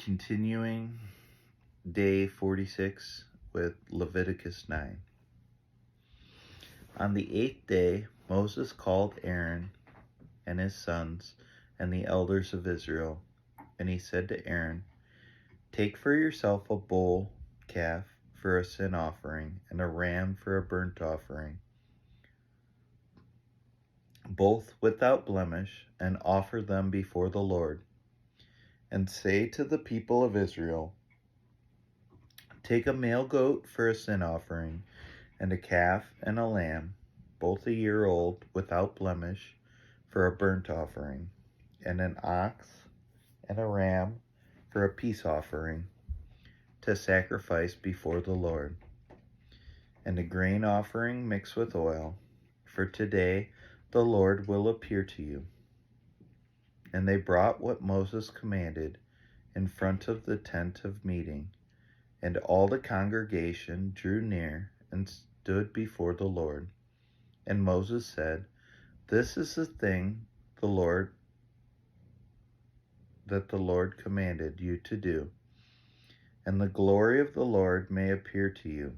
Continuing day 46 with Leviticus 9. On the 8th day, Moses called Aaron and his sons and the elders of Israel, and he said to Aaron, "Take for yourself a bull calf for a sin offering and a ram for a burnt offering, both without blemish, and offer them before the Lord. And say to the people of Israel, take a male goat for a sin offering, and a calf and a lamb, both a year old, without blemish, for a burnt offering, and an ox and a ram for a peace offering, to sacrifice before the Lord, and a grain offering mixed with oil, for today the Lord will appear to you." And they brought what Moses commanded in front of the tent of meeting, and all the congregation drew near and stood before the Lord. And Moses said, "This is the thing that the Lord commanded you to do, and the glory of the Lord may appear to you."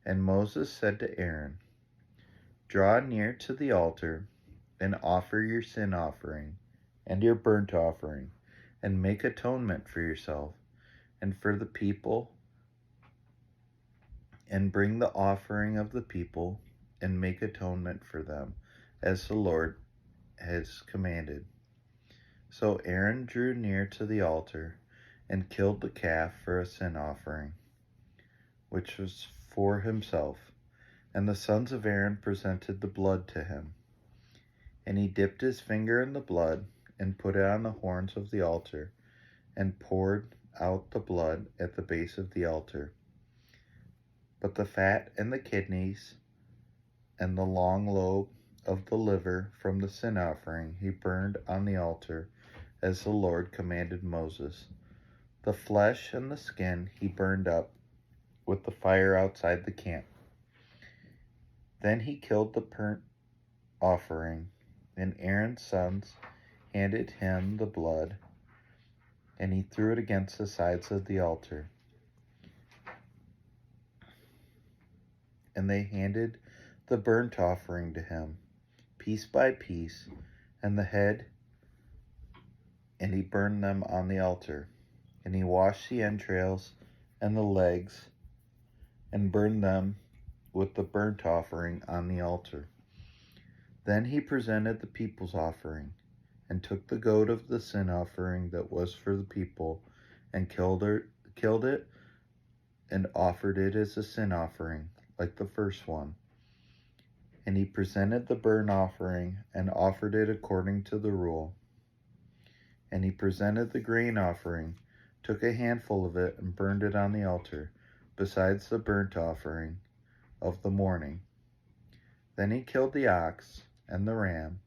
And Moses said to Aaron, "Draw near to the altar and offer your sin offering and your burnt offering, and make atonement for yourself and for the people, and bring the offering of the people and make atonement for them, as the Lord has commanded." So Aaron drew near to the altar and killed the calf for a sin offering, which was for himself. And the sons of Aaron presented the blood to him. And he dipped his finger in the blood and put it on the horns of the altar, and poured out the blood at the base of the altar. But the fat and the kidneys and the long lobe of the liver from the sin offering he burned on the altar, as the Lord commanded Moses. The flesh and the skin he burned up with the fire outside the camp. Then he killed the burnt offering, and Aaron's sons handed him the blood, and he threw it against the sides of the altar. And they handed the burnt offering to him, piece by piece, and the head, and he burned them on the altar. And he washed the entrails and the legs, and burned them with the burnt offering on the altar. Then he presented the people's offering, and took the goat of the sin offering that was for the people, and killed it, and offered it as a sin offering, like the first one. And he presented the burnt offering, and offered it according to the rule. And he presented the grain offering, took a handful of it, and burned it on the altar, besides the burnt offering of the morning. Then he killed the ox and the ram,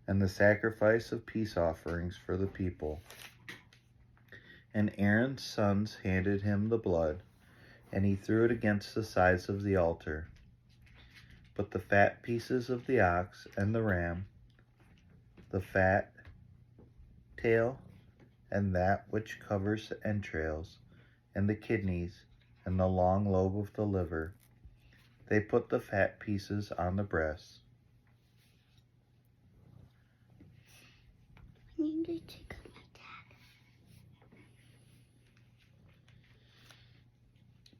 and the sacrifice of peace offerings for the people. And Aaron's sons handed him the blood, and he threw it against the sides of the altar. But the fat pieces of the ox and the ram, the fat tail, and that which covers the entrails, and the kidneys, and the long lobe of the liver, they put the fat pieces on the breasts.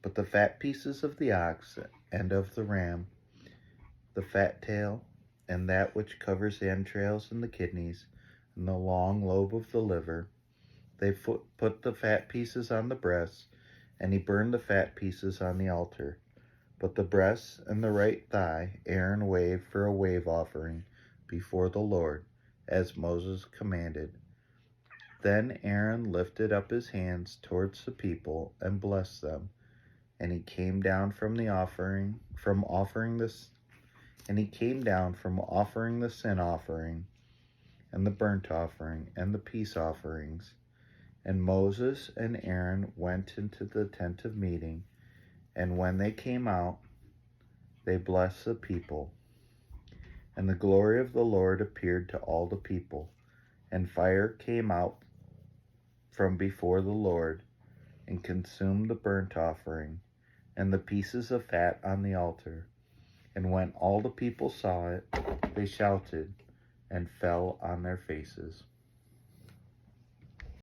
But the fat pieces of the ox and of the ram, the fat tail, and that which covers the entrails and the kidneys, and the long lobe of the liver, they put the fat pieces on the breasts, and he burned the fat pieces on the altar. But the breasts and the right thigh Aaron waved for a wave offering before the Lord, as Moses commanded. Then Aaron lifted up his hands towards the people and blessed them. And he came down from offering the sin offering and the burnt offering and the peace offerings. And Moses and Aaron went into the tent of meeting, and when they came out, they blessed the people. And the glory of the Lord appeared to all the people, and fire came out from before the Lord, and consumed the burnt offering and the pieces of fat on the altar. And when all the people saw it, they shouted and fell on their faces.